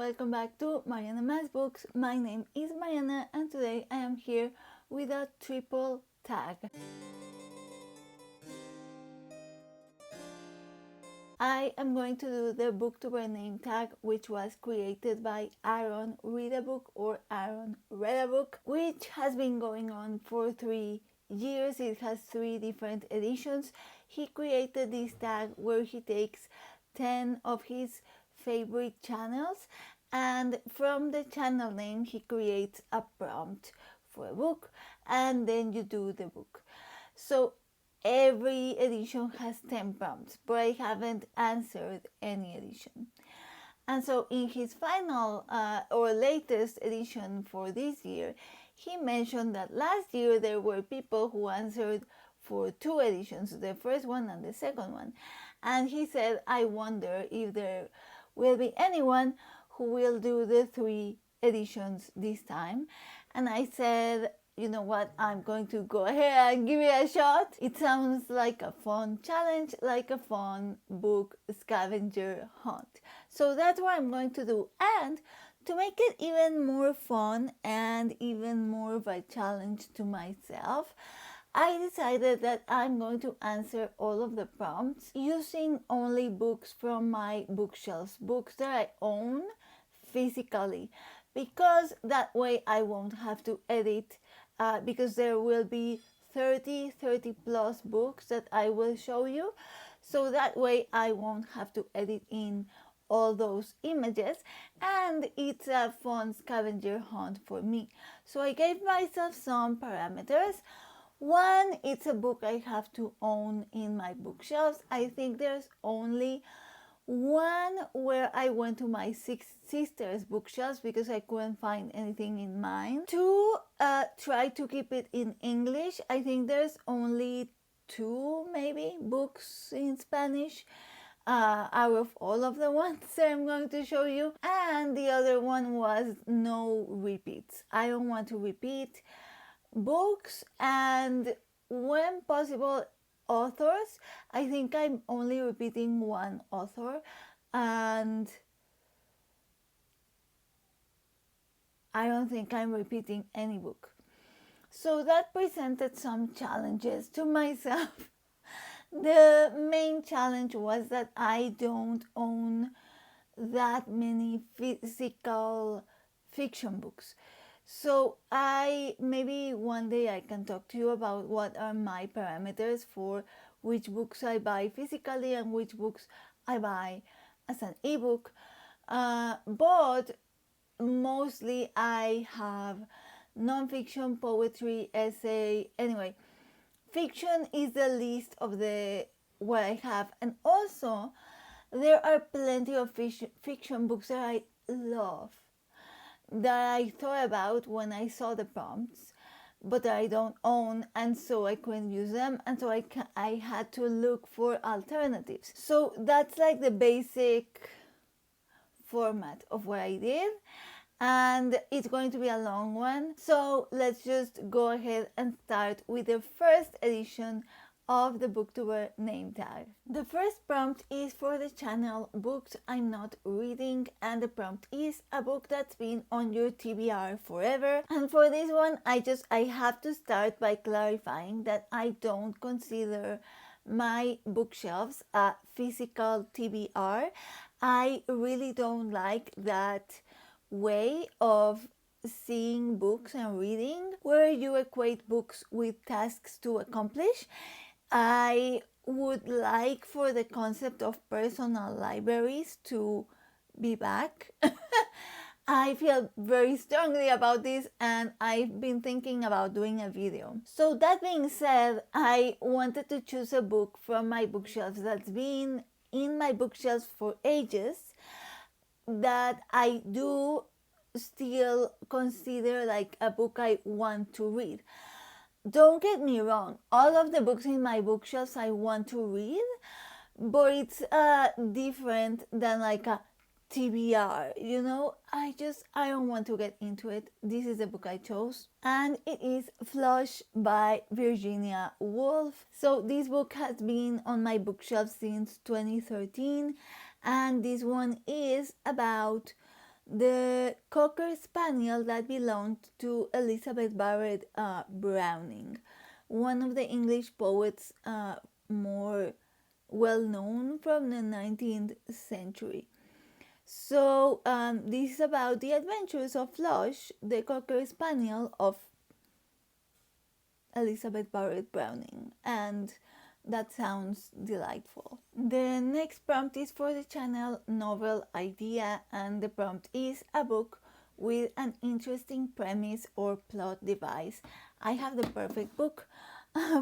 welcome back to Mariana Mass Books. My name is Mariana and today I am here with a triple tag. I am going to do the Booktuber Name Tag, which was created by Aaron Read a Book or Aaron Read a Book, which has been going on for 3 years. It has 3 different editions. He created this tag where he takes 10 of his favorite channels, and from the channel name he creates a prompt for a book, and then you do the book. So every edition has 10 prompts, but I haven't answered any edition. And so in his final or latest edition for this year, he mentioned that last year there were people who answered for 2 editions, the first one and the second one. And he said, I wonder if there will be anyone who will do the 3 editions this time. And I said, you know what, I'm going to go ahead and give it a shot. It sounds like a fun challenge, like a fun book scavenger hunt. So that's what I'm going to do. And to make it even more fun and even more of a challenge to myself, I decided that I'm going to answer all of the prompts using only books from my bookshelves, books that I own physically, because that way I won't have to edit, because there will be 30 plus books that I will show you. So that way I won't have to edit in all those images, and it's a fun scavenger hunt for me. So I gave myself some parameters. One, it's a book I have to own in my bookshelves. I think there's only one where I went to my sister's bookshelves because I couldn't find anything in mine. 2, try to keep it in English. I think there's only 2 maybe books in Spanish out of all of the ones that I'm going to show you. And the other one was no repeats. I don't want to repeat books, and when possible authors. I think I'm only repeating one author, and I don't think I'm repeating any book. So that presented some challenges to myself. The main challenge was that I don't own that many physical fiction books. So maybe one day I can talk to you about what are my parameters for which books I buy physically and which books I buy as an ebook. But mostly I have nonfiction, poetry, essay. Anyway, fiction is the least of what I have, and also there are plenty of fiction books that I love, that I thought about when I saw the prompts, but that I don't own, and so I couldn't use them, and so I had to look for alternatives. So that's like the basic format of what I did, and it's going to be a long one. So let's just go ahead and start with the first edition of the Booktuber Name Tag. The first prompt is for the channel Books I'm Not Reading, and the prompt is a book that's been on your TBR forever. And for this one, I have to start by clarifying that I don't consider my bookshelves a physical TBR. I really don't like that way of seeing books and reading, where you equate books with tasks to accomplish. I would like for the concept of personal libraries to be back. I feel very strongly about this, and I've been thinking about doing a video. So that being said, I wanted to choose a book from my bookshelves that's been in my bookshelves for ages, that I do still consider like a book I want to read. Don't get me wrong, all of the books in my bookshelves I want to read, but it's different than like a TBR, you know? I don't want to get into it. This is the book I chose, and it is Flush by Virginia Woolf. So this book has been on my bookshelf since 2013, and this one is about the Cocker Spaniel that belonged to Elizabeth Barrett Browning, one of the English poets more well known from the 19th century. So, this is about the adventures of Flush, the Cocker Spaniel of Elizabeth Barrett Browning, and that sounds delightful. The next prompt is for the channel Novel iDeea, and the prompt is a book with an interesting premise or plot device. I have the perfect book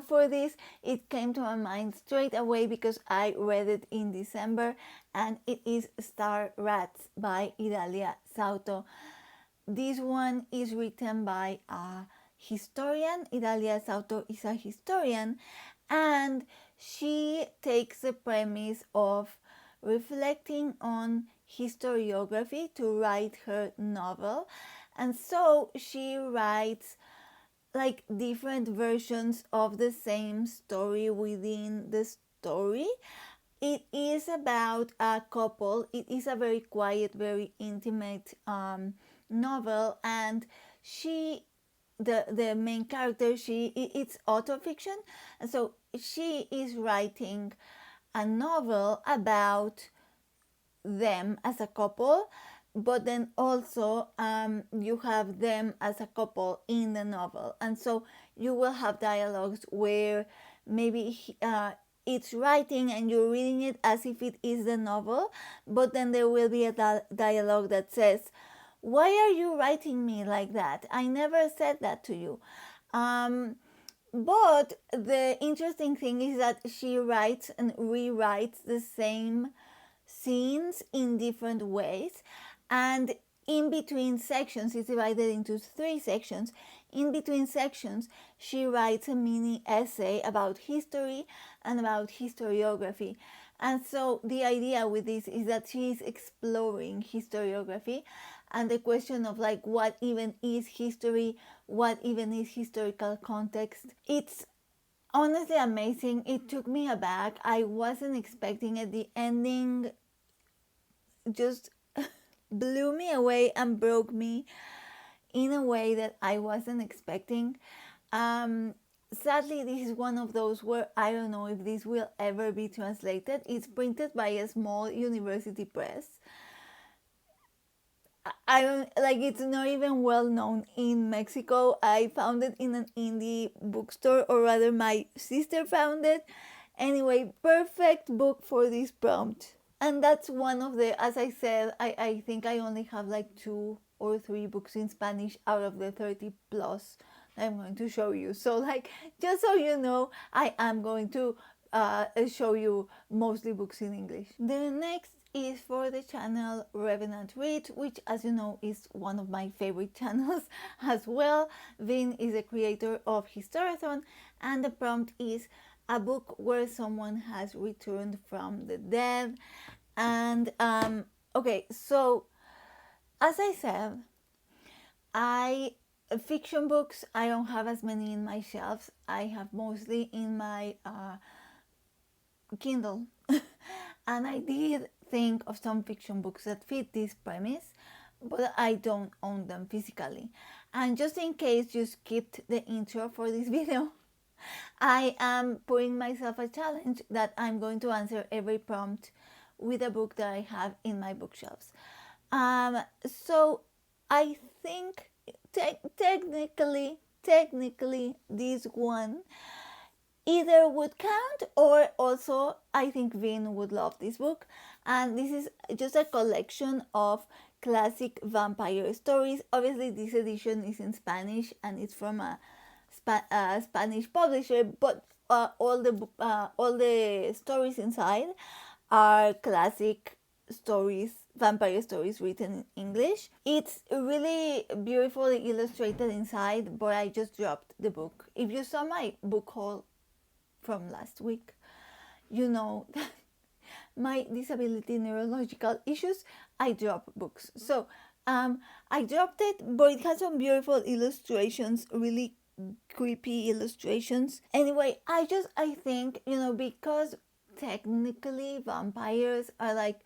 for this. It came to my mind straight away because I read it in December, and it is Star Rats by Idalia Sauto. This one is written by a historian. Idalia Sauto is a historian, and she takes the premise of reflecting on historiography to write her novel. And so she writes like different versions of the same story within the story. It is about a couple. It is a very quiet, very intimate novel, and she, the main character, it's autofiction, and so she is writing a novel about them as a couple, but then also you have them as a couple in the novel, and so you will have dialogues where maybe it's writing and you're reading it as if it is the novel, but then there will be a dialogue that says, why are you writing me like that? I never said that to you. But the interesting thing is that she writes and rewrites the same scenes in different ways, and in between sections, it's divided into 3 sections. In between sections, she writes a mini essay about history and about historiography. And so the idea with this is that she is exploring historiography and the question of like what even is history, what even is historical context. It's honestly amazing. It took me aback. I wasn't expecting it. The ending just blew me away and broke me in a way that I wasn't expecting. Sadly, this is one of those where I don't know if this will ever be translated. It's printed by a small university press. I don't like, it's not even well known in Mexico. I found it in an indie bookstore, or rather my sister found it. Anyway, perfect book for this prompt. And that's one of the, as I said, I think I only have like 2 or 3 books in Spanish out of the 30 plus I'm going to show you. So like, just so you know, I am going to show you mostly books in English. The next is for the channel Revenant Reads, which, as you know, is one of my favorite channels as well. Vin is a creator of Historathon, and the prompt is a book where someone has returned from the dead. And okay, so as I said, I fiction books, I don't have as many in my shelves. I have mostly in my Kindle. And I did think of some fiction books that fit this premise, but I don't own them physically. And just in case you skipped the intro for this video, I am putting myself a challenge that I'm going to answer every prompt with a book that I have in my bookshelves. So I think technically this one either would count, or also I think Vin would love this book. And this is just a collection of classic vampire stories. Obviously this edition is in Spanish and it's from a Spanish publisher, but all the stories inside are classic stories, vampire stories written in English. It's really beautifully illustrated inside, but I just dropped the book. If you saw my book haul from last week, you know that my disability neurological issues, I drop books. So I dropped it, but it has some beautiful illustrations, really creepy illustrations. Anyway, I think, because technically vampires are like,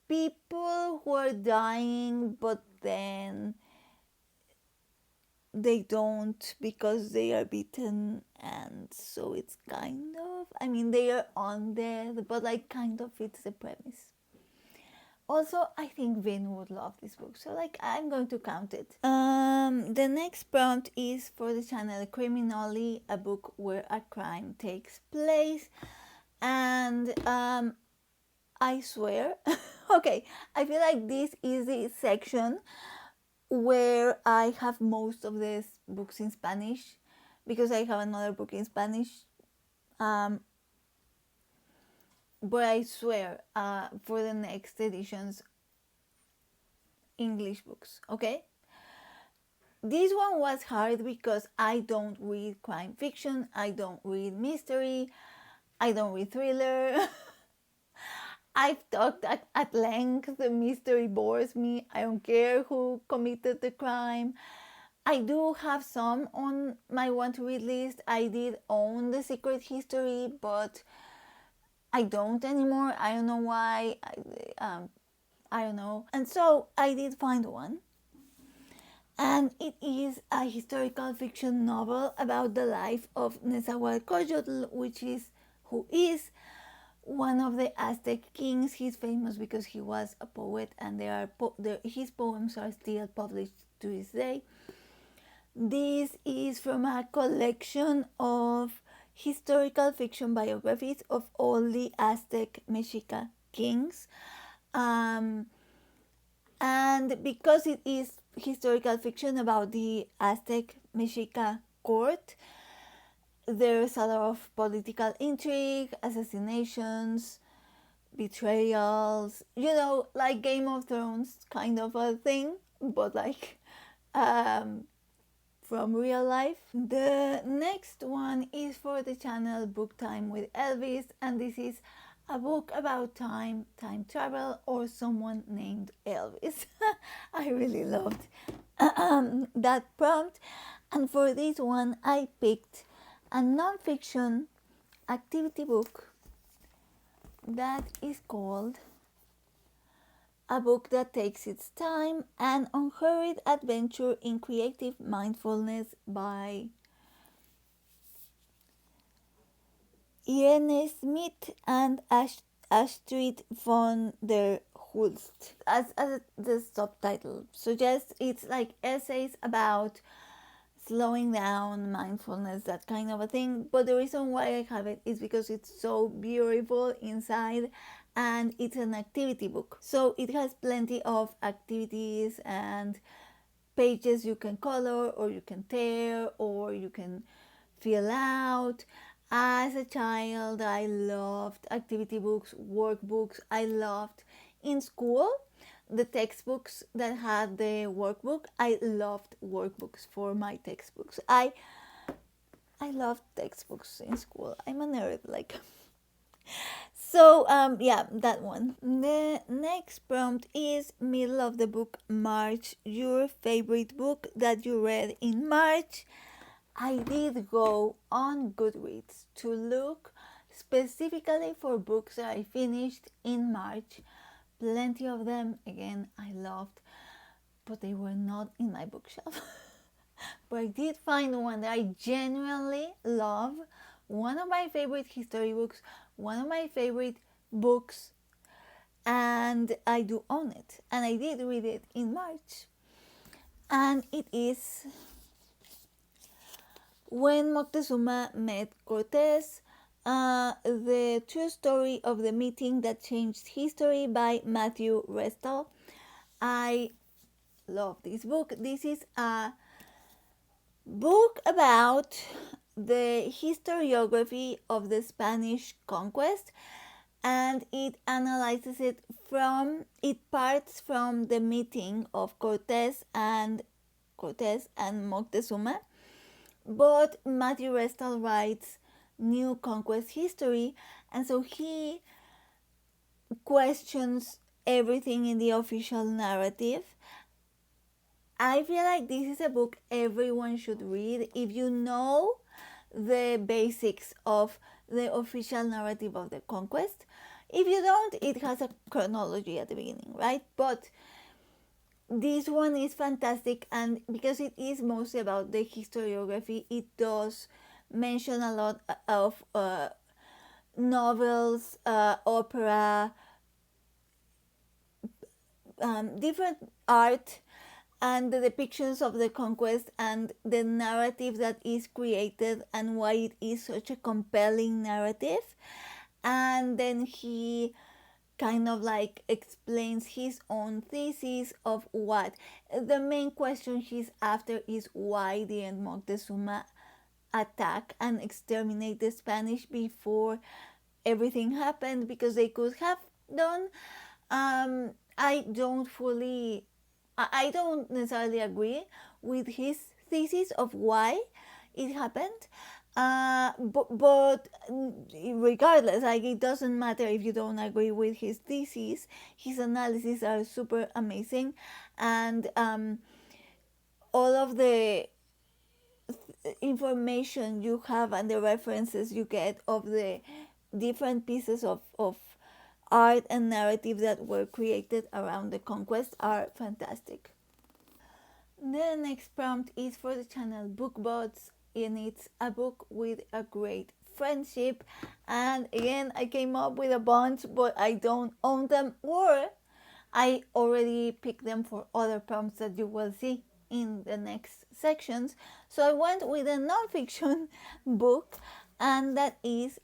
people who are dying, but then they don't because they are beaten, and so it's kind of, I mean, they are undead, but like kind of fits the premise. Also, I think Vin would love this book, so like I'm going to count it. The next prompt is for the channel CriminOlly, a book where a crime takes place, and I swear, okay, I feel like this is the section where I have most of these books in Spanish, because I have another book in Spanish. But I swear, for the next editions, English books, okay? This one was hard because I don't read crime fiction, I don't read mystery, I don't read thriller. I've talked at length, the mystery bores me, I don't care who committed the crime. I do have some on my want to read list. I did own The Secret History, but I don't anymore. I don't know why. I don't know. And so I did find one. And it is a historical fiction novel about the life of Nezahualcóyotl, who is one of the Aztec kings. He's famous because he was a poet, and his poems are still published to this day. This is from a collection of historical fiction biographies of all the Aztec Mexica kings. And because it is historical fiction about the Aztec Mexica court, there's a lot of political intrigue, assassinations, betrayals, like Game of Thrones kind of a thing, but like from real life. The next one is for the channel Book Time with Elvis, and this is a book about time travel, or someone named Elvis. I really loved that prompt, and for this one I picked a non-fiction activity book that is called A Book That Takes Its Time, An Unhurried Adventure in Creative Mindfulness by Irene Smith and Astrid von der Hulst. As the subtitle suggests, it's like essays about slowing down, mindfulness, that kind of a thing. But the reason why I have it is because it's so beautiful inside, and it's an activity book. So it has plenty of activities and pages you can color, or you can tear, or you can fill out. As a child, I loved activity books, workbooks. I loved in school the textbooks that had the workbook. I loved workbooks for my textbooks. I loved textbooks in school. I'm a nerd, like. So yeah, that one. The next prompt is middle of the book March, your favorite book that you read in March. I did go on Goodreads to look specifically for books that I finished in March. Plenty of them, again, I loved, but they were not in my bookshelf. But I did find one that I genuinely love, one of my favorite history books, one of my favorite books, and I do own it. And I did read it in March. And it is When Moctezuma Met Cortés, the true story of the meeting that changed history by Matthew Restall. I love this book. This is a book about the historiography of the Spanish conquest, and it analyzes it parts from the meeting of Cortés and Moctezuma, but Matthew Restall writes new conquest history, and so he questions everything in the official narrative. I feel like this is a book everyone should read if you know the basics of the official narrative of the conquest. If you don't, it has a chronology at the beginning, right? But this one is fantastic, and because it is mostly about the historiography, it does mention a lot of novels, opera, different art, and the depictions of the conquest and the narrative that is created and why it is such a compelling narrative. And then he kind of like explains his own thesis of what the main question he's after is: why didn't Moctezuma attack and exterminate the Spanish before everything happened? Because they could have done. I don't fully, I don't necessarily agree with his thesis of why it happened. But regardless, like, it doesn't matter if you don't agree with his thesis. His analyses are super amazing, and all of the information you have and the references you get of the different pieces of art and narrative that were created around the conquest are fantastic. The next prompt is for the channel BookBots, and it's a book with a great friendship. And again, I came up with a bunch, but I don't own them, or I already picked them for other prompts that you will see in the next sections. So I went with a nonfiction book, and that is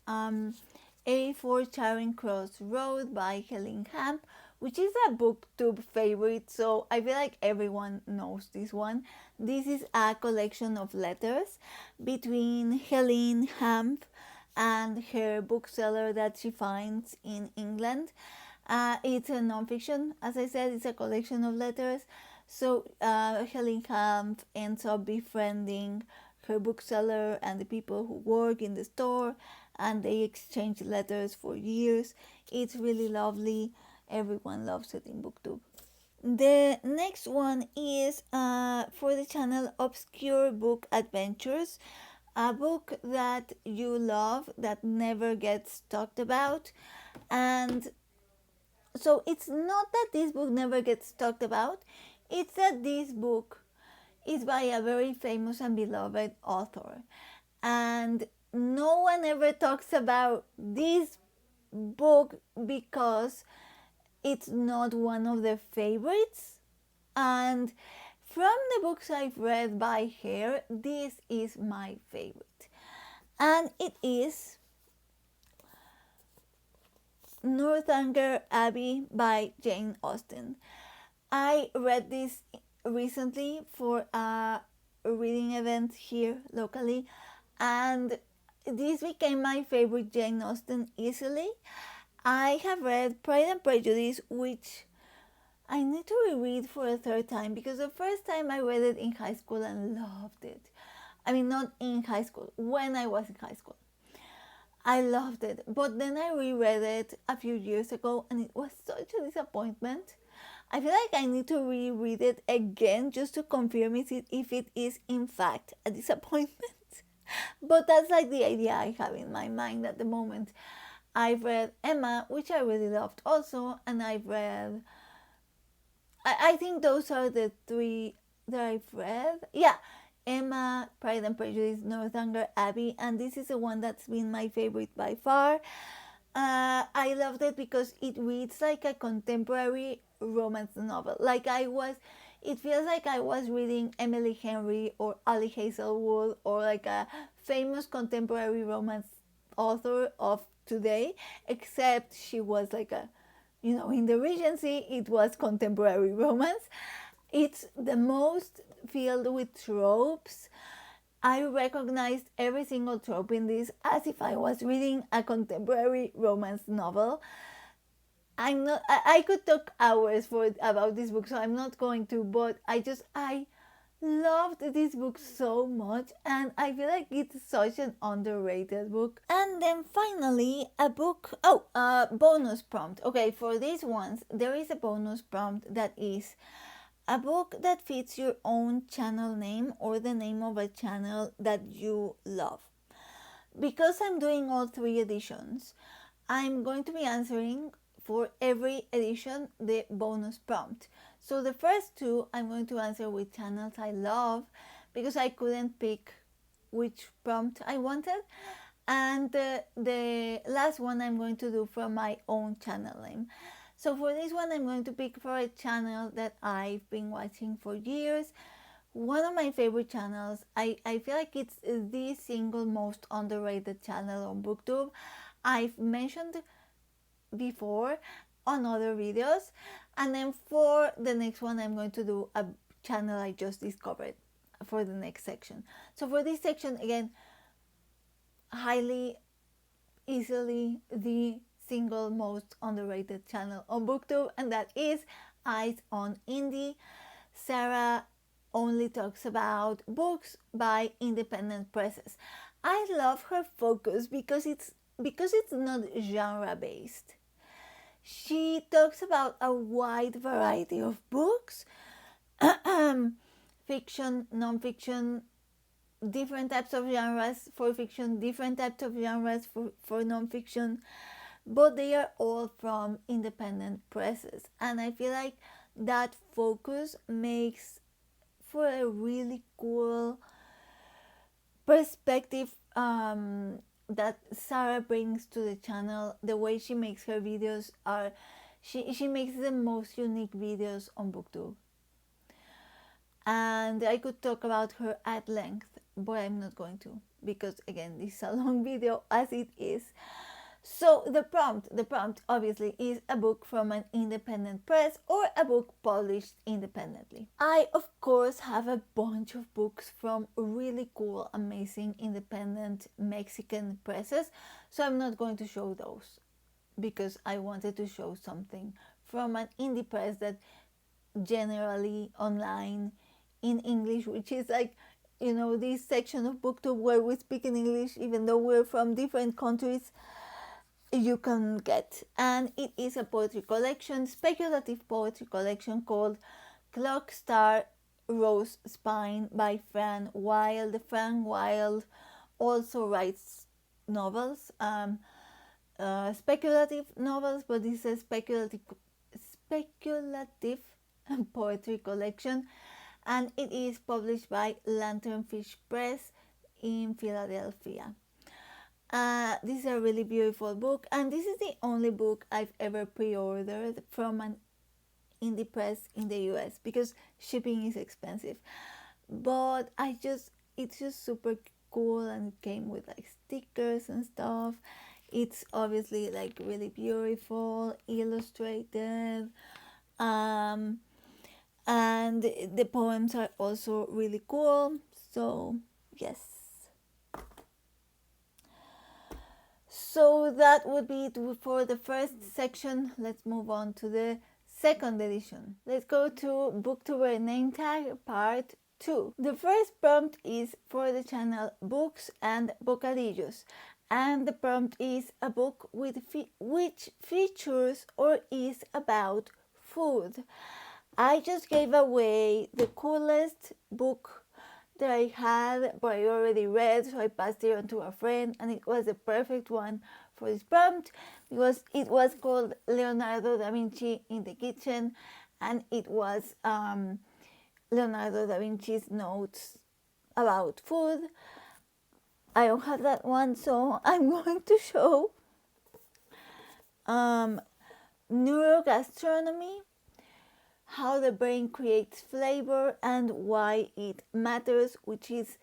A for Charing Cross Road by Helen Hamp, which is a booktube favorite, so I feel like everyone knows this one. This is a collection of letters between Helen Hamp and her bookseller that she finds in England. It's a nonfiction, as I said, it's a collection of letters. So Helen Hamp ends up befriending her bookseller and the people who work in the store, and they exchange letters for years. It's really lovely. Everyone loves it in Booktube. The next one is for the channel Obscure Book Adventures, a book that you love that never gets talked about. And so it's not that this book never gets talked about, it's that this book is by a very famous and beloved author. And no one ever talks about this book because it's not one of the favorites. And from the books I've read by her, this is my favorite. And it is Northanger Abbey by Jane Austen. I read this recently for a reading event here locally, and this became my favorite Jane Austen easily. I have read Pride and Prejudice, which I need to reread for a third time because the first time I read it in high school and loved it. I mean, not in high school, when I was in high school. I loved it, but then I reread it a few years ago and it was such a disappointment. I feel like I need to reread it again just to confirm if it is in fact a disappointment. But that's like the idea I have in my mind at the moment. I've read Emma, which I really loved also, and I've read. I think those are the three that I've read. Yeah, Emma, Pride and Prejudice, Northanger Abbey, and this is the one that's been my favorite by far. I loved it because it reads like a contemporary romance novel. It feels like I was reading Emily Henry or Ali Hazelwood or like a famous contemporary romance author of today, except she was like in the Regency, it was contemporary romance. It's the most filled with tropes. I recognized every single trope in this as if I was reading a contemporary romance novel. I'm not. I could talk hours about this book, so I'm not going to. But I loved this book so much, and I feel like it's such an underrated book. And then finally, a book. Oh, bonus prompt. Okay, for these ones, there is a bonus prompt that is a book that fits your own channel name or the name of a channel that you love. Because I'm doing all three editions, I'm going to be answering for every edition the bonus prompt. So the first two I'm going to answer with channels I love because I couldn't pick which prompt I wanted. And the last one I'm going to do from my own channel name. So for this one, I'm going to pick for a channel that I've been watching for years. One of my favorite channels. I feel like it's the single most underrated channel on Booktube. I've mentioned before on other videos. And then for the next one, I'm going to do a channel I just discovered for the next section. So for this section, again, highly easily the single most underrated channel on Booktube, and that is Eyes on Indie. Sarah only talks about books by independent presses. I love her focus because it's not genre based. She talks about a wide variety of books, fiction, non-fiction, different types of genres for fiction, different types of genres for non-fiction, but they are all from independent presses. And I feel like that focus makes for a really cool perspective that Sarah brings to the channel. The way she makes her videos are, she makes the most unique videos on Booktube. And I could talk about her at length, but I'm not going to because again this is a long video as it is. So the prompt obviously is a book from an independent press or a book published independently. I of course have a bunch of books from really cool, amazing independent Mexican presses, so I'm not going to show those because I wanted to show something from an indie press that generally online in English, which is like, you know, this section of Booktube where we speak in English even though we're from different countries, you can get. And it is a poetry collection, speculative poetry collection called Clock Star Rose Spine by Fran Wilde. Fran Wilde also writes novels, speculative novels, but this is speculative poetry collection, and it is published by Lanternfish Press in Philadelphia. This is a really beautiful book, and this is the only book I've ever pre-ordered from an indie press in the US because shipping is expensive. But it's just super cool, and it came with like stickers and stuff. It's obviously like really beautiful, illustrated, and the poems are also really cool. So yes. So that would be it for the first section. Let's move on to the second edition. Let's go to Booktuber Name Tag Part 2. The first prompt is for the channel Books and Bocadillos, and the prompt is a book with which features or is about food. I just gave away the coolest book that I had, but I already read, so I passed it on to a friend, and it was the perfect one for this prompt because it was called Leonardo da Vinci in the Kitchen, and it was Leonardo da Vinci's notes about food. I don't have that one, so I'm going to show neurogastronomy, how the brain creates flavor and why it matters, which is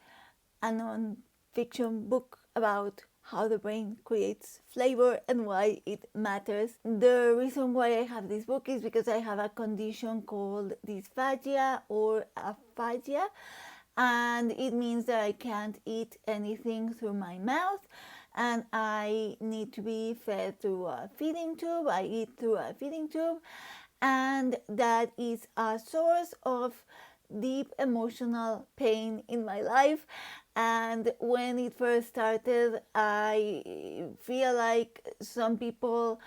a non-fiction book about how the brain creates flavor and why it matters. The reason why I have this book is because I have a condition called dysphagia or aphasia, and it means that I can't eat anything through my mouth, and I need to be fed through a feeding tube. I eat through a feeding tube, and that is a source of deep emotional pain in my life. And when it first started, I feel like some people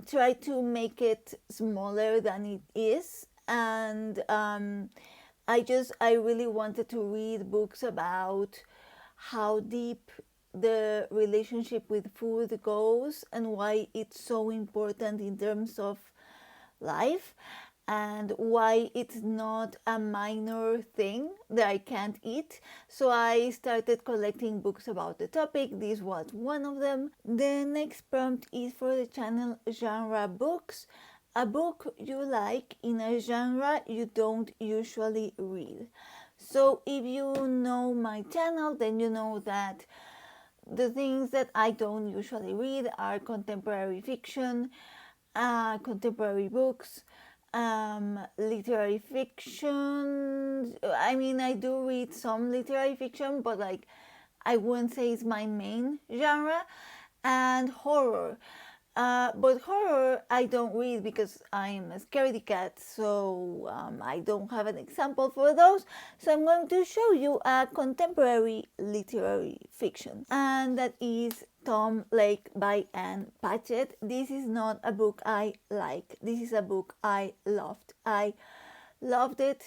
try to make it smaller than it is, and I really wanted to read books about how deep the relationship with food goes and why it's so important in terms of life, and why it's not a minor thing that I can't eat. So I started collecting books about the topic. This was one of them. The next prompt is for the channel Genre Books. A book you like in a genre you don't usually read. So if you know my channel, then you know that the things that I don't usually read are contemporary fiction, contemporary books, literary fiction. I mean, I do read some literary fiction, but like I wouldn't say it's my main genre, and horror. But horror I don't read because I'm a scaredy cat, so I don't have an example for those. So I'm going to show you a contemporary literary fiction, and that is Tom Lake by Anne Patchett. This is not a book I like. This is a book I loved. I loved it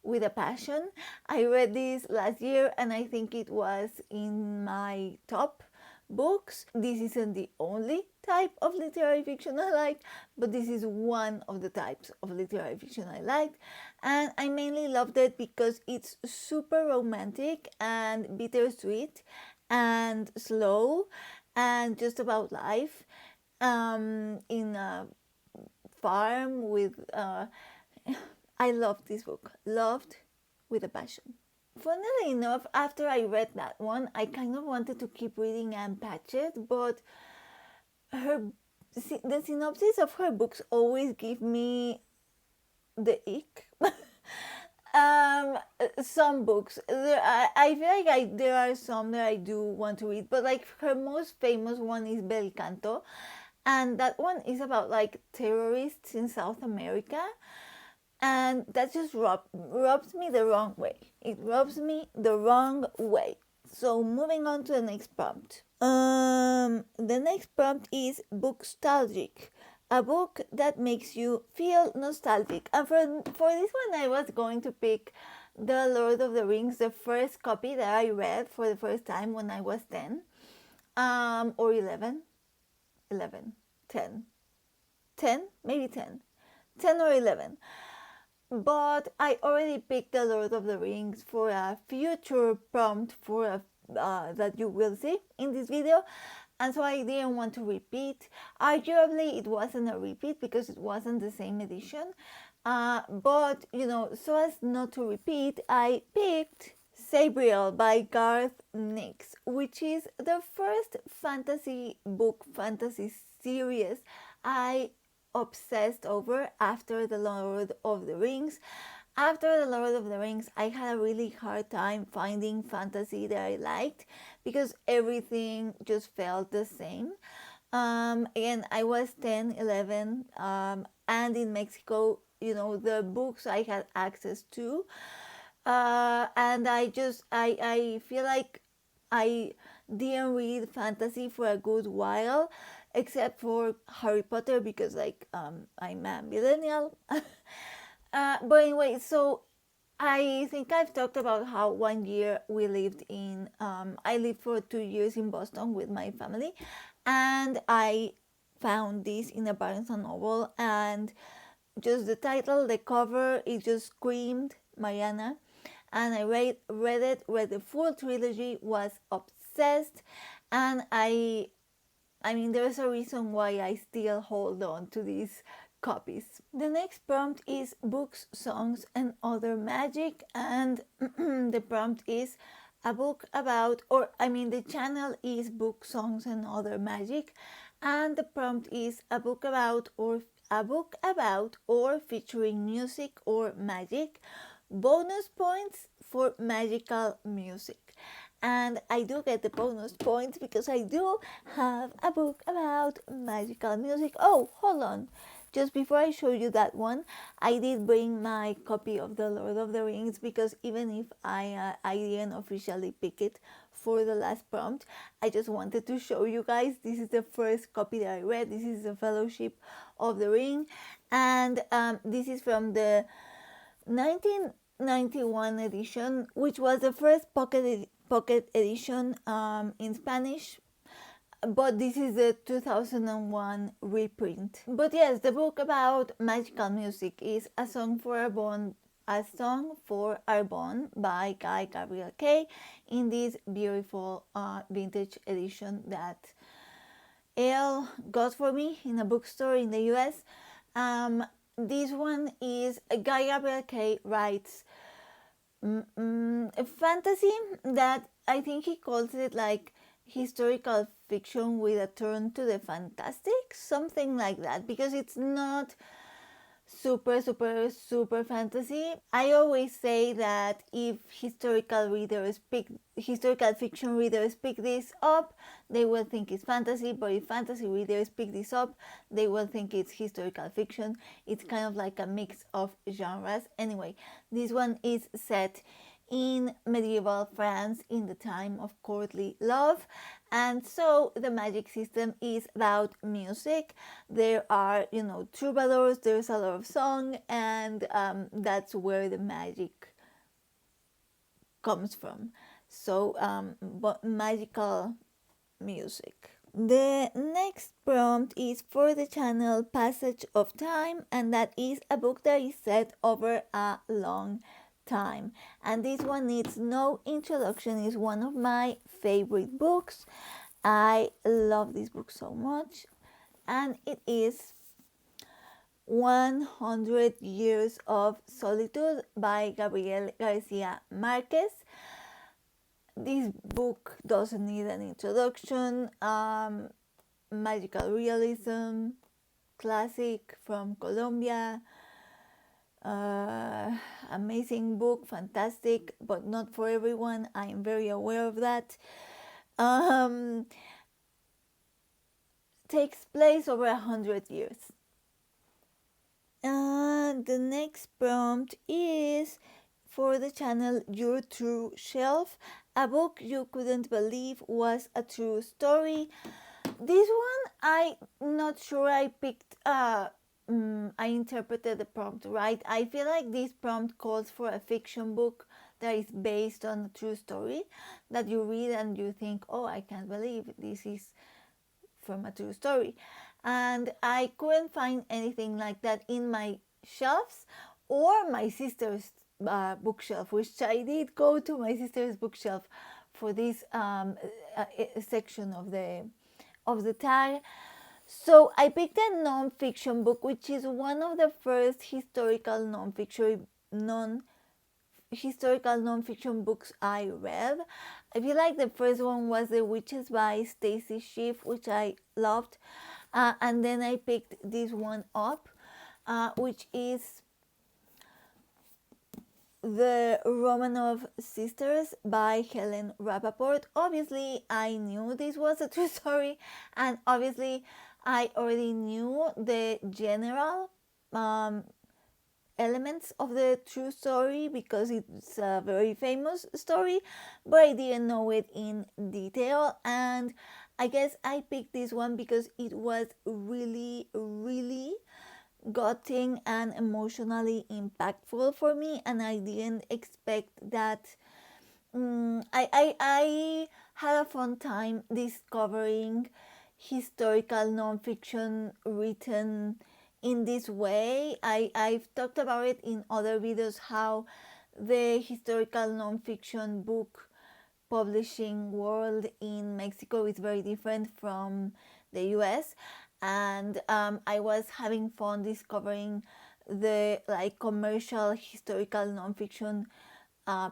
with a passion. I read this last year and I think it was in my top books. This isn't the only type of literary fiction I like, but this is one of the types of literary fiction I liked. And I mainly loved it because it's super romantic and bittersweet and slow and just about life in a farm with. I loved this book. Loved with a passion. Funnily enough, after I read that one, I kind of wanted to keep reading Anne Patchett, but the synopsis of her books always give me the ick. Some books, I feel like there are some that I do want to read, but like her most famous one is Bel Canto, and that one is about like terrorists in South America. And that just rubs me the wrong way. It rubs me the wrong way. So moving on to the next prompt. The next prompt is Bookstalgic, a book that makes you feel nostalgic. And for this one, I was going to pick The Lord of the Rings, the first copy that I read for the first time when I was 10, or 11, 10, maybe 10 or 11. But I already picked The Lord of the Rings for a future prompt for that you will see in this video, and so I didn't want to repeat. Arguably, it wasn't a repeat because it wasn't the same edition, but you know, so as not to repeat, I picked Sabriel by Garth Nix, which is the first fantasy series I obsessed over after The Lord of the Rings. After The Lord of the Rings, I had a really hard time finding fantasy that I liked because everything just felt the same. Again, I was 10, 11, and in Mexico, you know, the books I had access to. And I feel like I didn't read fantasy for a good while, except for Harry Potter because like I'm a millennial. But anyway, so I think I've talked about how one year we lived in, I lived for 2 years in Boston with my family, and I found this in a Barnes and Noble, and just the title, the cover, it just screamed Mariana, and I read the full trilogy, was obsessed, and I mean, there's a reason why I still hold on to these copies. The next prompt is Books, Songs, and Other Magic, and the prompt is a book about, the channel is Book, Songs, and Other Magic, and the prompt is a book about or featuring music or magic. Bonus points for magical music. And I do get the bonus points because I do have a book about magical music. Oh, hold on. Just before I show you that one, I did bring my copy of The Lord of the Rings because even if I didn't officially pick it for the last prompt, I just wanted to show you guys. This is the first copy that I read. This is the Fellowship of the Ring. And this is from the 1991 edition, which was the first pocket pocket edition in Spanish, but this is the 2001 reprint. But yes, the book about magical music is A Song for Arbonne, by Guy Gabriel Kay in this beautiful vintage edition that Elle got for me in a bookstore in the US. This one is Guy Gabriel Kay writes a fantasy that I think he calls it like historical fiction with a turn to the fantastic, something like that, because it's not super fantasy. I always say that if historical fiction readers pick this up, they will think it's fantasy, but if fantasy readers pick this up, they will think it's historical fiction. It's kind of like a mix of genres. Anyway, this one is set in medieval France in the time of courtly love, and so the magic system is about music. There are, troubadours, there's a lot of song, and that's where the magic comes from. So magical music. The next prompt is for the channel Passage of Time, and that is a book that is set over a long time, and this one needs no introduction. Is one of my favorite books. I love this book so much, and it is 100 Years of Solitude by Gabriel Garcia Marquez. This book doesn't need an introduction. Magical realism, classic from Colombia. Amazing book, fantastic, but not for everyone. I am very aware of that. Takes place over 100 years. The next prompt is for the channel Your True Shelf, a book you couldn't believe was a true story. This one, I'm not sure I picked I interpreted the prompt right. I feel like this prompt calls for a fiction book that is based on a true story that you read and you think, oh, I can't believe this is from a true story. And I couldn't find anything like that in my shelves or my sister's bookshelf, which I did go to my sister's bookshelf for this section of the tag. So I picked a non-fiction book, which is one of the first historical non-fiction books I read. I feel like the first one was The Witches by Stacy Schiff, which I loved, and then I picked this one up, which is The Romanov Sisters by Helen Rappaport. Obviously, I knew this was a true story, and obviously I already knew the general elements of the true story because it's a very famous story, but I didn't know it in detail. And I guess I picked this one because it was really gutting and emotionally impactful for me, and I didn't expect that. I had a fun time discovering historical nonfiction written in this way. I've talked about it in other videos how the historical nonfiction book publishing world in Mexico is very different from the US, and I was having fun discovering the commercial historical nonfiction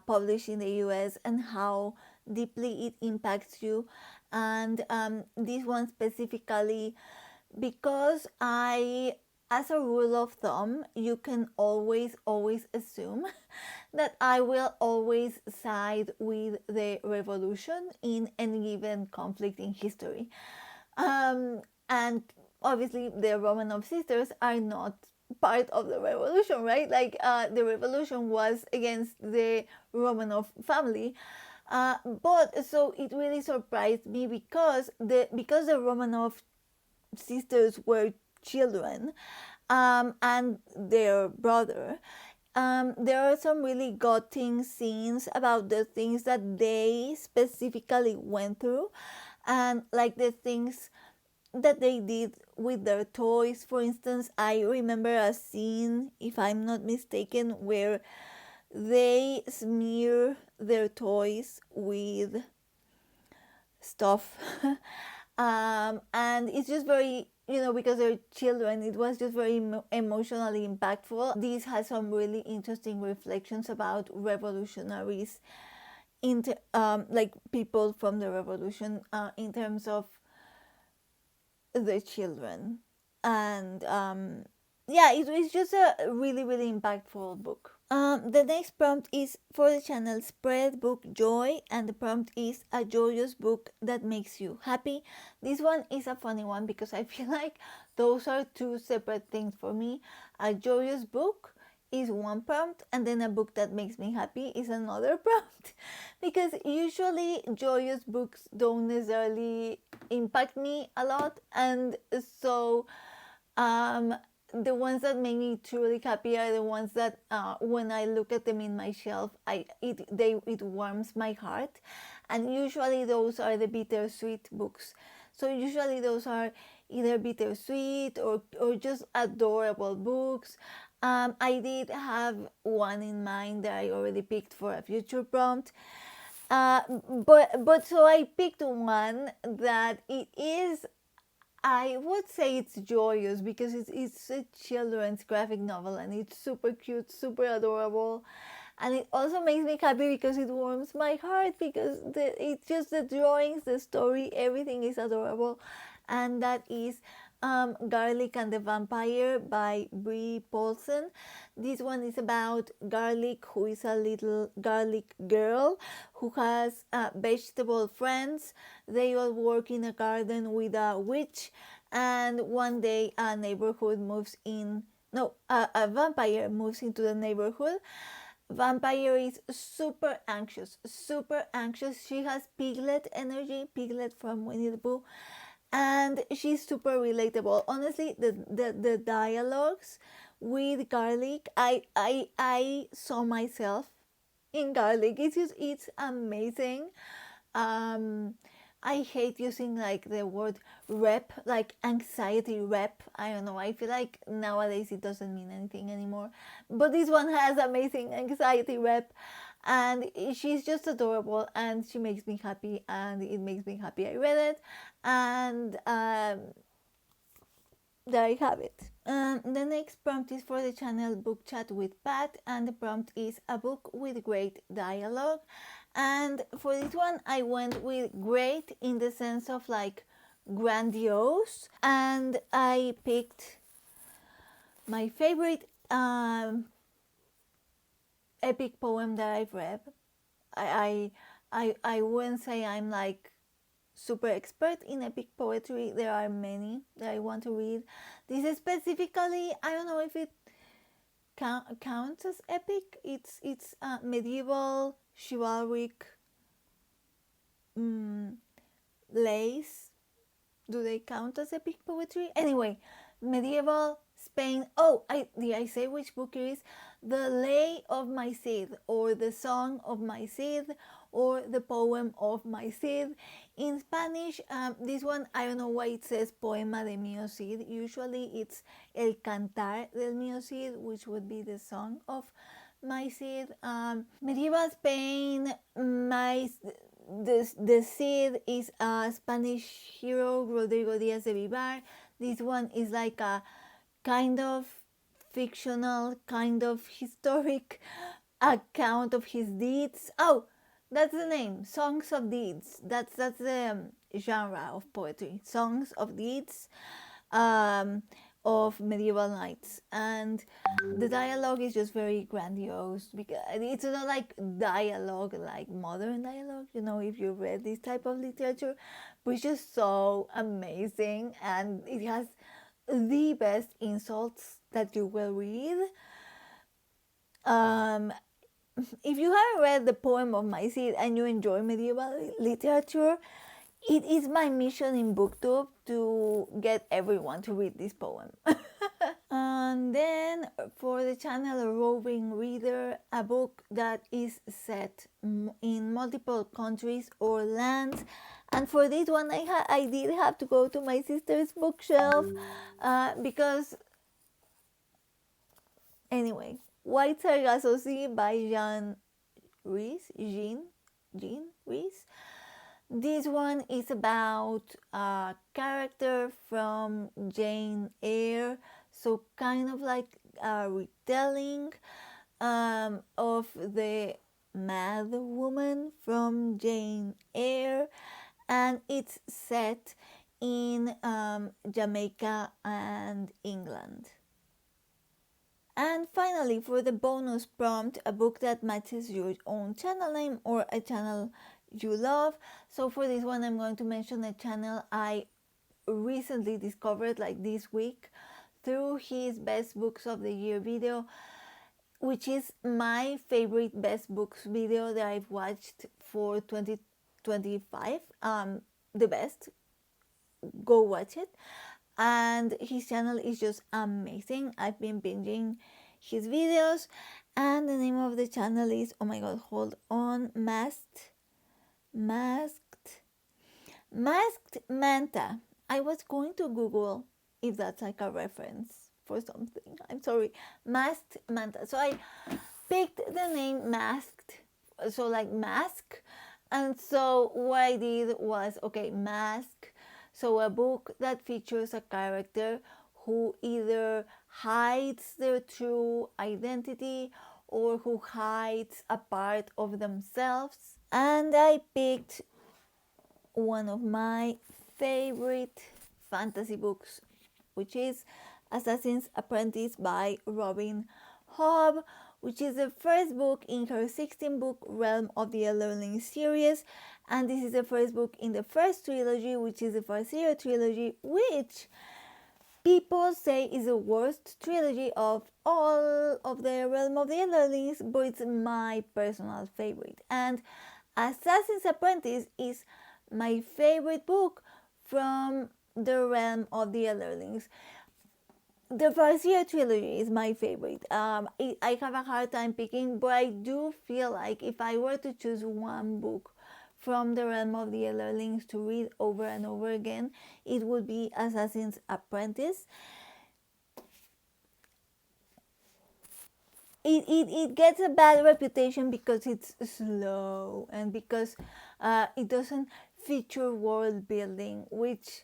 published in the US and how deeply it impacts you. And this one specifically, because as a rule of thumb, you can always assume that I will always side with the revolution in any given conflict in history. And obviously the Romanov sisters are not part of the revolution, right? The revolution was against the Romanov family. But so it really surprised me because the Romanov sisters were children, and their brother, there are some really gutting scenes about the things that they specifically went through, and like the things that they did with their toys. For instance, I remember a scene, if I'm not mistaken, where they smear their toys with stuff. And it's just very, because they're children, it was just very emotionally impactful. This has some really interesting reflections about revolutionaries, like people from the revolution, in terms of the children. And yeah, it's just a really, really impactful book. The next prompt is for the channel Spread Book Joy, and the prompt is a joyous book that makes you happy. This one is a funny one because I feel like those are two separate things for me. A joyous book is one prompt, and then a book that makes me happy is another prompt, because usually joyous books don't necessarily impact me a lot, and so the ones that make me truly happy are the ones that, when I look at them in my shelf, it warms my heart, and usually those are the bittersweet books. So usually those are either bittersweet or just adorable books. I did have one in mind that I already picked for a future prompt. But so I picked one that it is, I would say it's joyous, because it's a children's graphic novel, and it's super cute, super adorable. And it also makes me happy because it warms my heart, because it's just the drawings, the story, everything is adorable. And that is Garlic and the Vampire by Brie Paulson. This one is about Garlic, who is a little garlic girl who has vegetable friends. They all work in a garden with a witch, and one day a neighborhood moves in. No, a vampire moves into the neighborhood. Vampire is super anxious, super anxious. She has Piglet energy, Piglet from Winnie the Pooh, and she's super relatable. Honestly, the dialogues with Garlic, I saw myself in Garlic. It's amazing. um I hate using like the word rep, like anxiety rep. I don't know, I feel like nowadays it doesn't mean anything anymore, but this one has amazing anxiety rep, and she's just adorable, and she makes me happy, and it makes me happy I read it. And there I have it. The next prompt is for the channel Book Chat with Pat, and the prompt is a book with great dialogue. And for this one, I went with great in the sense of like grandiose, and I picked my favorite epic poem that I've read. I wouldn't say I'm like super expert in epic poetry. There are many that I want to read. This is specifically, I don't know if it counts as epic. It's medieval chivalric lays. Do they count as epic poetry? Anyway, medieval Spain. Oh, did I say which book it is? The Lay of My Cid, or The Song of My Cid, or The Poem of My Cid. In Spanish, this one, I don't know why it says Poema de Mio Cid. Usually it's El Cantar del Mio Cid, which would be the song of my Cid. Medieval Spain, the Cid is a Spanish hero, Rodrigo Diaz de Vivar. This one is like a kind of fictional, kind of historic account of his deeds. Oh, that's the name, Songs of Deeds. That's the genre of poetry, songs of deeds, of medieval knights. And the dialogue is just very grandiose, because it's not like dialogue like modern dialogue, if you read this type of literature, but it's just so amazing, and it has the best insults that you will read. If you haven't read The Poem of My Cid and you enjoy medieval literature, it is my mission in Booktube to get everyone to read this poem. And then for the channel Roving Reader, a book that is set in multiple countries or lands. And for this one, I did have to go to my sister's bookshelf because, anyway, White Sargasso Sea by Jean Rees. This one is about a character from Jane Eyre, so kind of like a retelling of the Mad Woman from Jane Eyre, and it's set in Jamaica and England. And finally, for the bonus prompt, a book that matches your own channel name or a channel you love. So for this one, I'm going to mention a channel I recently discovered, like this week, through his Best Books of the Year video, which is my favorite Best Books video that I've watched for 2025. The best. Go watch it. And his channel is just amazing. I've been binging his videos, and the name of the channel is, oh my god, hold on, Masked Manta. I was going to Google if that's like a reference for something. I'm sorry. Masked Manta. So I picked the name Masked, so like mask. And so what I did was, okay, mask. So a book that features a character who either hides their true identity or who hides a part of themselves. And I picked one of my favorite fantasy books, which is Assassin's Apprentice by Robin Hobb, which is the first book in her 16-book Realm of the Elderling series, and this is the first book in the first trilogy, which is the Farseer trilogy, which people say is the worst trilogy of all of the Realm of the Elderlings, but it's my personal favorite. And Assassin's Apprentice is my favorite book from the Realm of the Elderlings. The Farseer trilogy is my favorite. I have a hard time picking, but I do feel like if I were to choose one book from the Realm of the Elderlings to read over and over again, it would be Assassin's Apprentice. It gets a bad reputation because it's slow and because it doesn't feature world building, which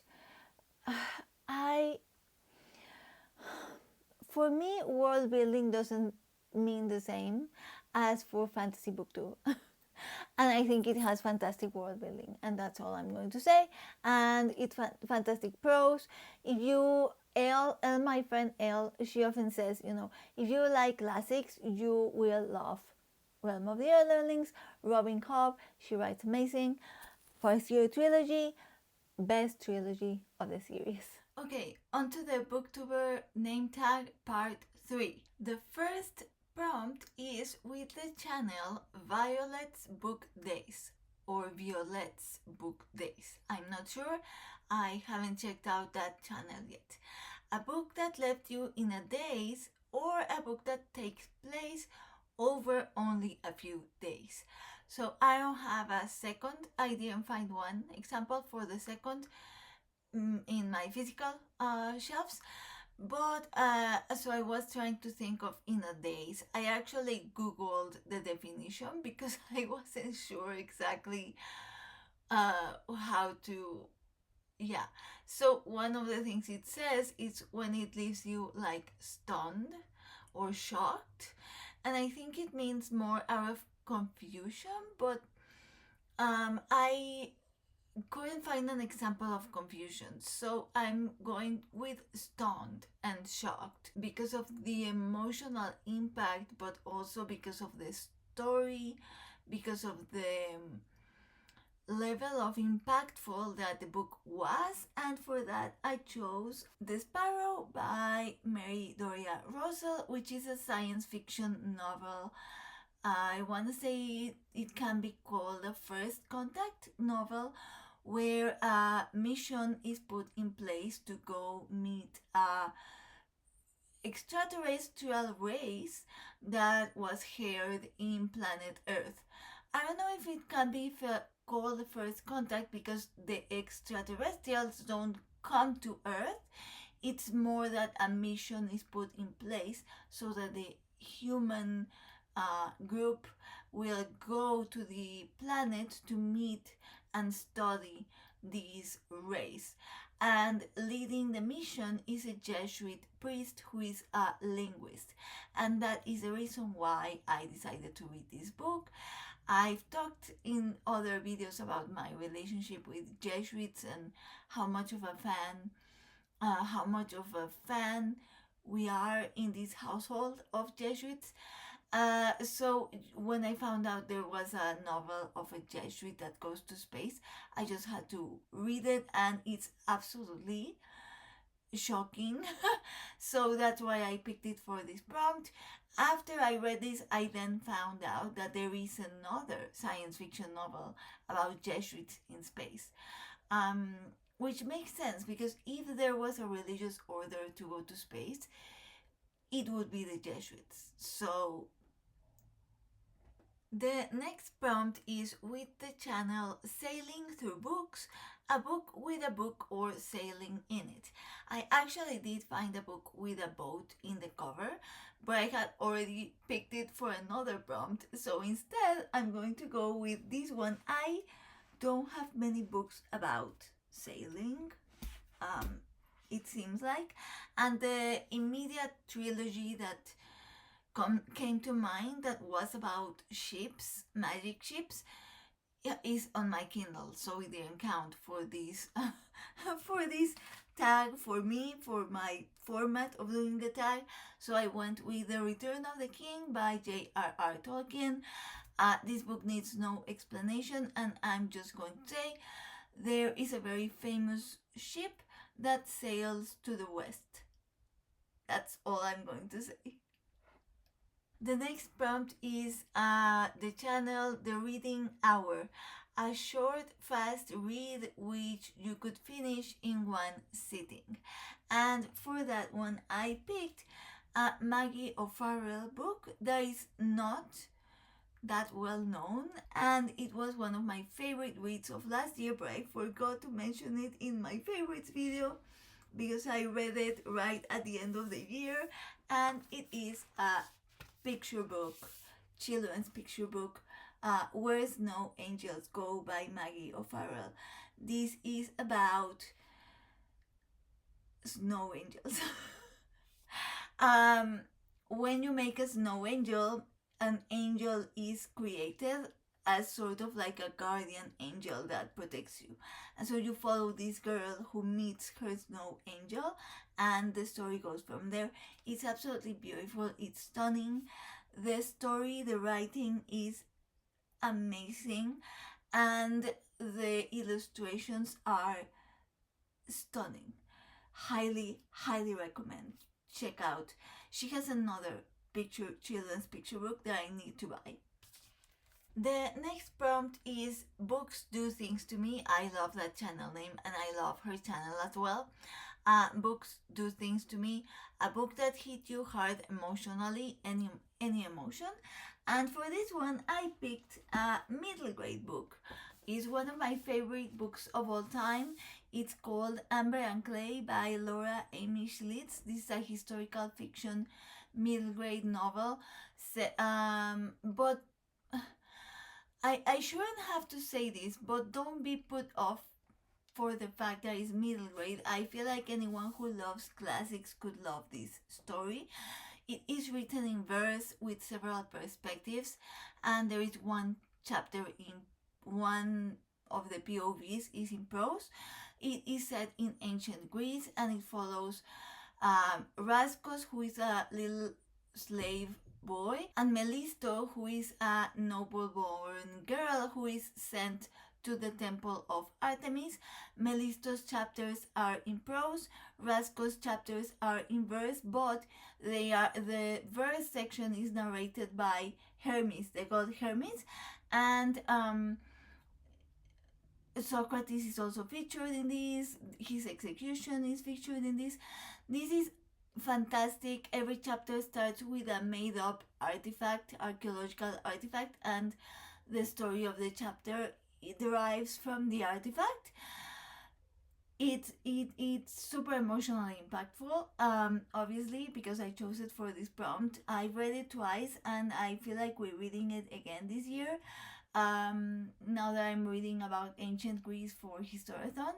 for me, world building doesn't mean the same as for fantasy book too. And I think it has fantastic world building, and that's all I'm going to say. And it's fantastic prose. If you, my friend Elle, she often says, if you like classics, you will love Realm of the Elderlings, Robin Hobb. She writes amazing. Farseer trilogy, best trilogy of the series. Okay, on to the Booktuber Name Tag Part 3. The first prompt is with the channel Violet's Book Days or Violet's Book Days. I'm not sure. I haven't checked out that channel yet. A book that left you in a daze or a book that takes place over only a few days. So I don't have a second. I didn't find one example for the second in my physical shelves, but so I was trying to think of in a daze. I actually googled the definition because I wasn't sure exactly how to, yeah. So one of the things it says is when it leaves you like stunned or shocked, and I think it means more out of confusion, but I couldn't find an example of confusion, so I'm going with stunned and shocked because of the emotional impact, but also because of the story, because of the level of impactful that the book was. And for that I chose The Sparrow by Mary Doria Russell, which is a science fiction novel. I want to say it can be called a first contact novel, where a mission is put in place to go meet a extraterrestrial race that was heard in planet Earth. I don't know if it can be called first contact because the extraterrestrials don't come to Earth. It's more that a mission is put in place so that the human group will go to the planet to meet and study this race. And leading the mission is a Jesuit priest who is a linguist. And that is the reason why I decided to read this book. I've talked in other videos about my relationship with Jesuits and how much of a fan we are in this household of Jesuits. So when I found out there was a novel of a Jesuit that goes to space, I just had to read it, and it's absolutely shocking. So that's why I picked it for this prompt. After I read this, I then found out that there is another science fiction novel about Jesuits in space. Which makes sense because if there was a religious order to go to space, it would be the Jesuits. So the next prompt is with the channel Sailing Through Books, a book with a book or sailing in it. I actually did find a book with a boat in the cover, but I had already picked it for another prompt, so instead I'm going to go with this one. I don't have many books about sailing, it seems like, and the immediate trilogy that came to mind that was about ships, magic ships, is on my Kindle, so it didn't count for this for this tag for me, for my format of doing the tag. So I went with The Return of the King by J.R.R. Tolkien. This book needs no explanation, and I'm just going to say there is a very famous ship that sails to the west. That's all I'm going to say. The next prompt is the channel The Reading Hour, a short, fast read which you could finish in one sitting. And for that one, I picked a Maggie O'Farrell book that is not that well known, and it was one of my favorite reads of last year, but I forgot to mention it in my favorites video because I read it right at the end of the year, and it is a picture book, children's picture book, Where Snow Angels Go by Maggie O'Farrell. This is about snow angels. When you make a snow angel, an angel is created as sort of like a guardian angel that protects you. And so you follow this girl who meets her snow angel, and the story goes from there. It's absolutely beautiful. It's stunning. The story, the writing is amazing, and the illustrations are stunning. Highly, highly recommend. Check out. She has another children's picture book that I need to buy. The next prompt is Books Do Things to Me. I love that channel name, and I love her channel as well. Books Do Things to Me, a book that hit you hard emotionally, any emotion. And for this one, I picked a middle grade book. It's one of my favorite books of all time. It's called Amber and Clay by Laura Amy Schlitz. This is a historical fiction middle grade novel. But I shouldn't have to say this, but don't be put off for the fact that it's middle grade. I feel like anyone who loves classics could love this story. It is written in verse with several perspectives, and there is one chapter in one of the POVs is in prose. It is set in ancient Greece, and it follows Raskos, who is a little slave boy, and Melisto, who is a noble-born girl who is sent to the temple of Artemis. Melisto's chapters are in prose, Raskos' chapters are in verse, but the verse section is narrated by Hermes, the god Hermes, and Socrates is also featured in this. His execution is featured in this. This is fantastic. Every chapter starts with a made up artifact, archaeological artifact, and the story of the chapter it derives from the artifact. It's super emotionally impactful, obviously, because I chose it for this prompt. I read it twice and I feel like we're reading it again this year, now that I'm reading about ancient Greece for Historathon.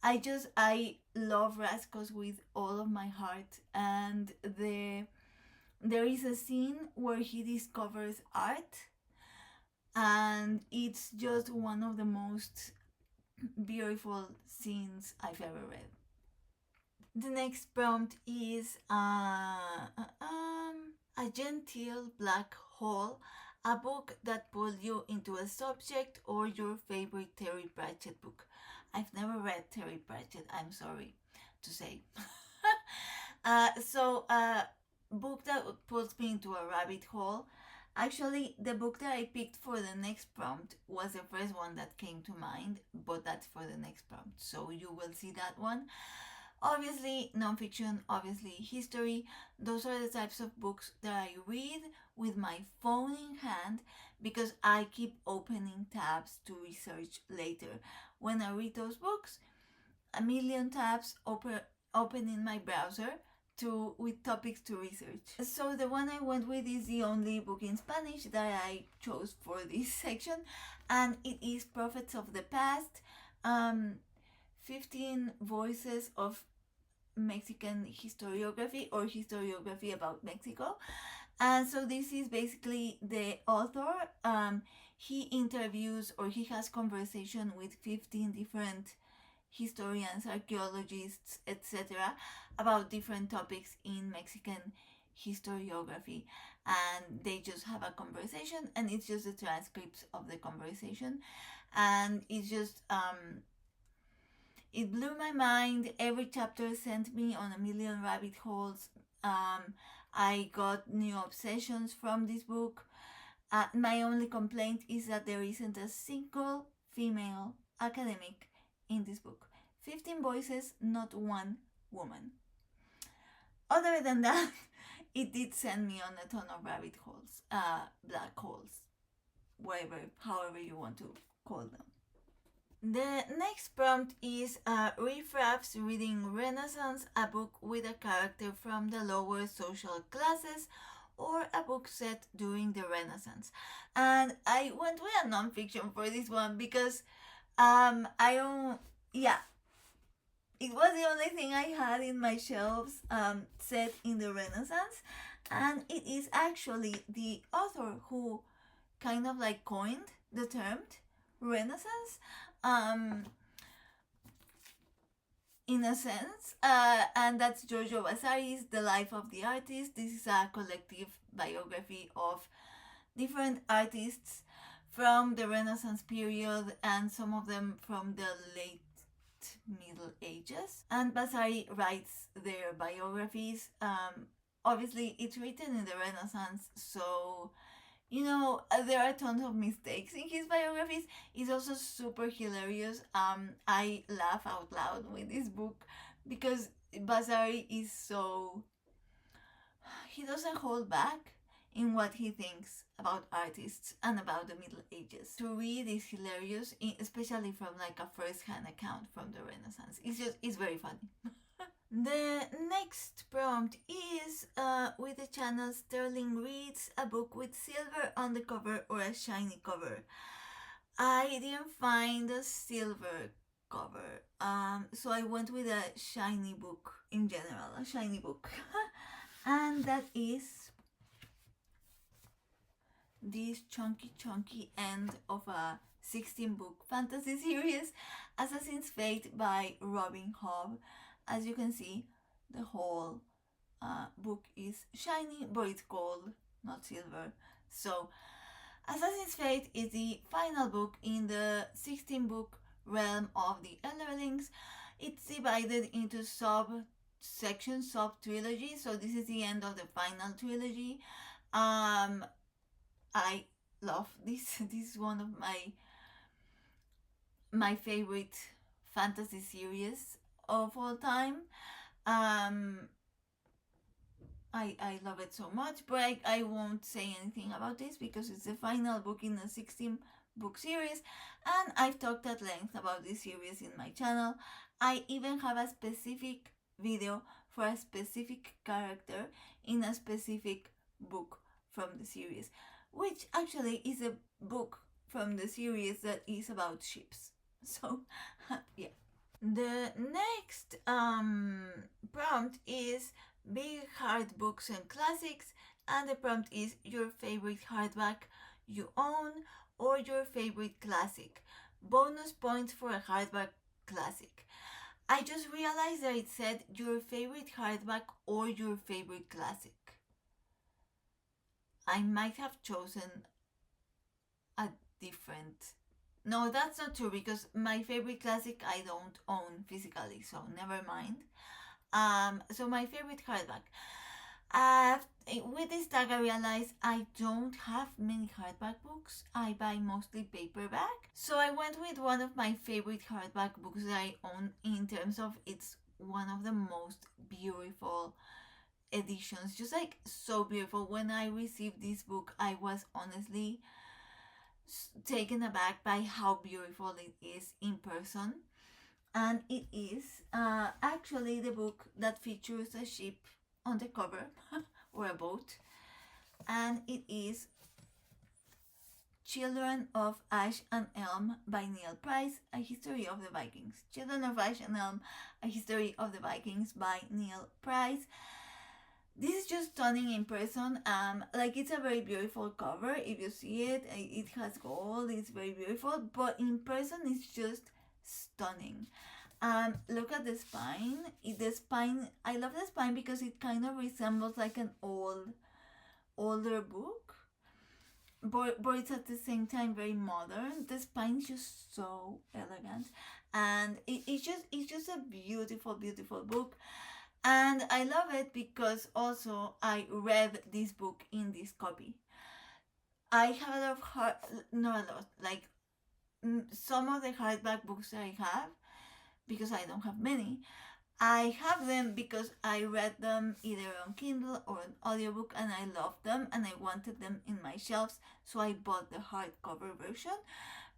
I love Raskos with all of my heart, and there is a scene where he discovers art, and it's just one of the most beautiful scenes I've ever read. The next prompt is a genteel black hole, a book that pulls you into a subject or your favorite Terry Pratchett book. I've never read Terry Pratchett, I'm sorry to say. Book that pulls me into a rabbit hole. Actually, the book that I picked for the next prompt was the first one that came to mind, but that's for the next prompt, so you will see that one. Obviously, nonfiction, obviously, history. Those are the types of books that I read with my phone in hand because I keep opening tabs to research later. When I read those books, a million tabs open in my browser with topics to research. So the one I went with is the only book in Spanish that I chose for this section, and it is Prophets of the Past. 15 voices of Mexican historiography or historiography about Mexico. And so this is basically the author. He interviews or he has conversation with 15 different historians, archaeologists, etc., about different topics in Mexican historiography, and they just have a conversation, and it's just the transcripts of the conversation, and it's just it blew my mind. Every chapter sent me on a million rabbit holes. I got new obsessions from this book. My only complaint is that there isn't a single female academic in this book. 15 voices, not one woman. Other than that, it did send me on a ton of rabbit holes, black holes, whatever, however you want to call them. The next prompt is Riffraff's Reading Renaissance, a book with a character from the lower social classes or a book set during the Renaissance. And I went with a nonfiction for this one because I don't, yeah, it was the only thing I had in my shelves set in the Renaissance, and it is actually the author who kind of like coined the term Renaissance, in a sense, and that's Giorgio Vasari's The Life of the Artist. This is a collective biography of different artists from the Renaissance period and some of them from the late Middle Ages. And Vasari writes their biographies. Obviously, it's written in the Renaissance, so there are tons of mistakes in his biographies. It's also super hilarious. I laugh out loud with this book because Vasari is so, he doesn't hold back in what he thinks about artists and about the Middle Ages. To read is hilarious, especially from like a first-hand account from the Renaissance. It's very funny. The next prompt is with the channel Sterling Reads, a book with silver on the cover or a shiny cover. I didn't find a silver cover, so I went with a shiny book in general, a shiny book. And that is this chunky end of a 16-book fantasy series, Assassin's Fate by Robin Hobb. As you can see, the whole book is shiny, but it's gold, not silver. So, Assassin's Fate is the final book in the 16-book realm of the Elderlings. It's divided into sub-sections, sub-trilogy. So this is the end of the final trilogy. I love this. This is one of my favorite fantasy series of all time. I love it so much, but I won't say anything about this because it's the final book in a 16 book series, and I've talked at length about this series in my channel. I even have a specific video for a specific character in a specific book from the series, which actually is a book from the series that is about ships. So, yeah. The next prompt is big hard books and classics, and the prompt is your favorite hardback you own or your favorite classic. Bonus points for a hardback classic. I just realized that it said your favorite hardback or your favorite classic. I might have chosen a different. No, that's not true because my favorite classic I don't own physically, so never mind. So my favorite hardback. With this tag, I realized I don't have many hardback books. I buy mostly paperback. So I went with one of my favorite hardback books that I own in terms of it's one of the most beautiful editions. Just like so beautiful. When I received this book, I was honestly taken aback by how beautiful it is in person. And it is actually the book that features a ship on the cover or a boat, and it is Children of Ash and Elm by Neil Price, A History of the Vikings. Children of Ash and Elm, A History of the Vikings by Neil Price. This is just stunning in person. Like it's a very beautiful cover. If you see it, it has gold. It's very beautiful, but in person, it's just stunning. Look at the spine. I love the spine because it kind of resembles like an older book, but it's at the same time very modern. The spine is just so elegant, and it's just a beautiful book. And I love it because also I read this book in this copy. I have a lot of not a lot, like some of the hardback books I have, because I don't have many. I have them because I read them either on Kindle or an audiobook and I loved them and I wanted them in my shelves, so I bought the hardcover version,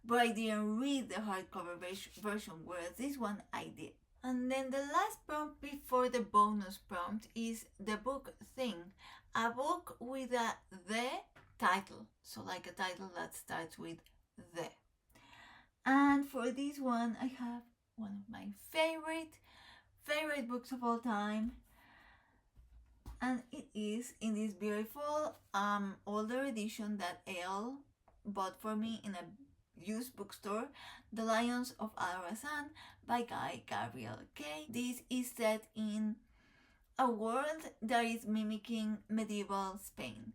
but I didn't read the hardcover version, whereas this one I did. And then the last prompt before the bonus prompt is the book thing. A book with a the title. So like a title that starts with the. And for this one, I have one of my favorite books of all time. And it is in this beautiful older edition that Elle bought for me in a used bookstore, The Lions of Al-Razan by Guy Gabriel Kay. This is set in a world that is mimicking medieval Spain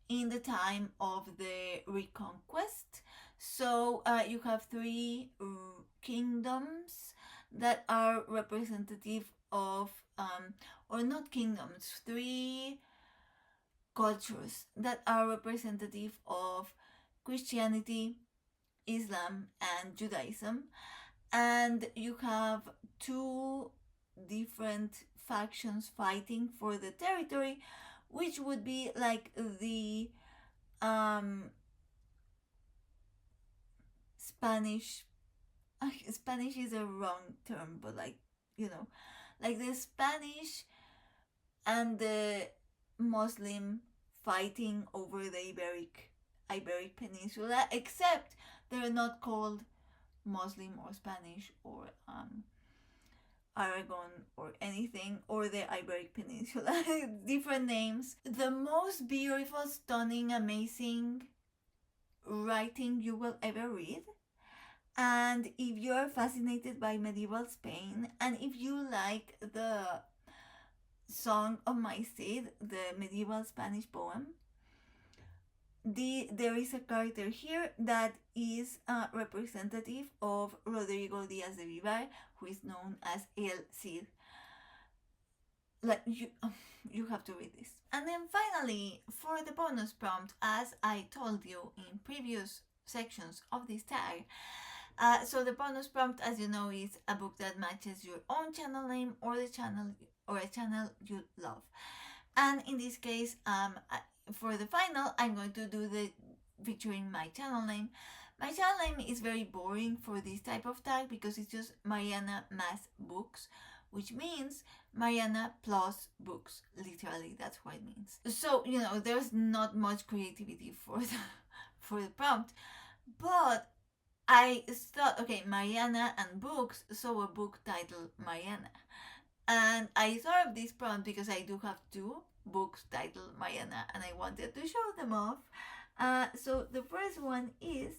in the time of the Reconquest. So you have three kingdoms that are representative of, or not kingdoms, three cultures that are representative of Christianity, Islam, and Judaism. And you have two different factions fighting for the territory, which would be like the Spanish. Spanish is a wrong term, but like like the Spanish and the Muslim fighting over the Iberic Peninsula, except they're not called Muslim or Spanish or Aragon or anything, or the Iberic Peninsula. Different names. The most beautiful, stunning, amazing writing you will ever read. And if you're fascinated by medieval Spain, and if you like the Song of My Cid, the medieval Spanish poem, there is a character here that is representative of Rodrigo Diaz de Vivar, who is known as El Cid. Like you have to read this. And then finally, for the bonus prompt, as I told you in previous sections of this tag, so the bonus prompt, as you know, is a book that matches your own channel name or the channel or a channel you love. And in this case, for the final, I'm going to do the featuring my channel name. My channel name is very boring for this type of tag because it's just Mariana Mass Books, which means Mariana plus books. Literally, that's what it means. So, there's not much creativity for the prompt, but I thought, okay, Mariana and books, so a book titled Mariana. And I thought of this prompt because I do have two books titled Mariana and I wanted to show them off. So the first one is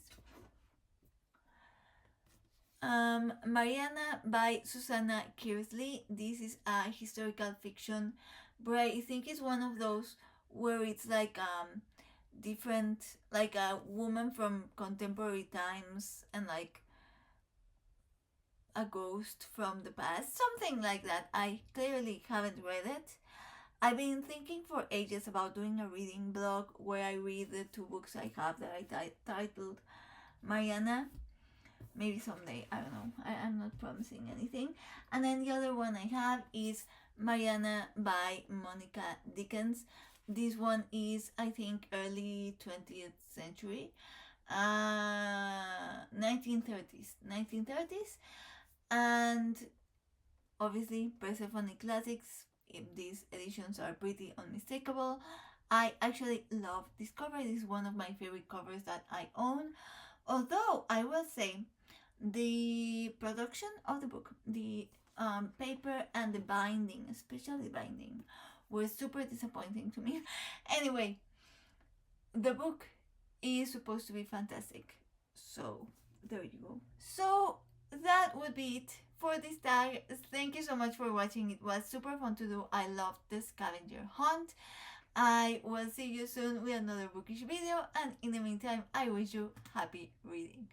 Mariana by Susanna Kearsley. This is a historical fiction, but I think it's one of those where it's like different, like a woman from contemporary times and like a ghost from the past, something like that. I clearly haven't read it. I've been thinking for ages about doing a reading blog where I read the two books I have that I titled Mariana. Maybe someday, I don't know. I'm not promising anything. And then the other one I have is Mariana by Monica Dickens. This one is, I think, early 20th century. 1930s. And obviously, Persephone classics. These editions are pretty unmistakable. I actually love this cover. This is one of my favorite covers that I own. Although I will say the production of the book, the paper and the binding, especially the binding, were super disappointing to me. Anyway, the book is supposed to be fantastic. So there you go. So that would be it for this tag. Thank you so much for watching. It was super fun to do. I loved the scavenger hunt. I will see you soon with another bookish video, and in the meantime, I wish you happy reading.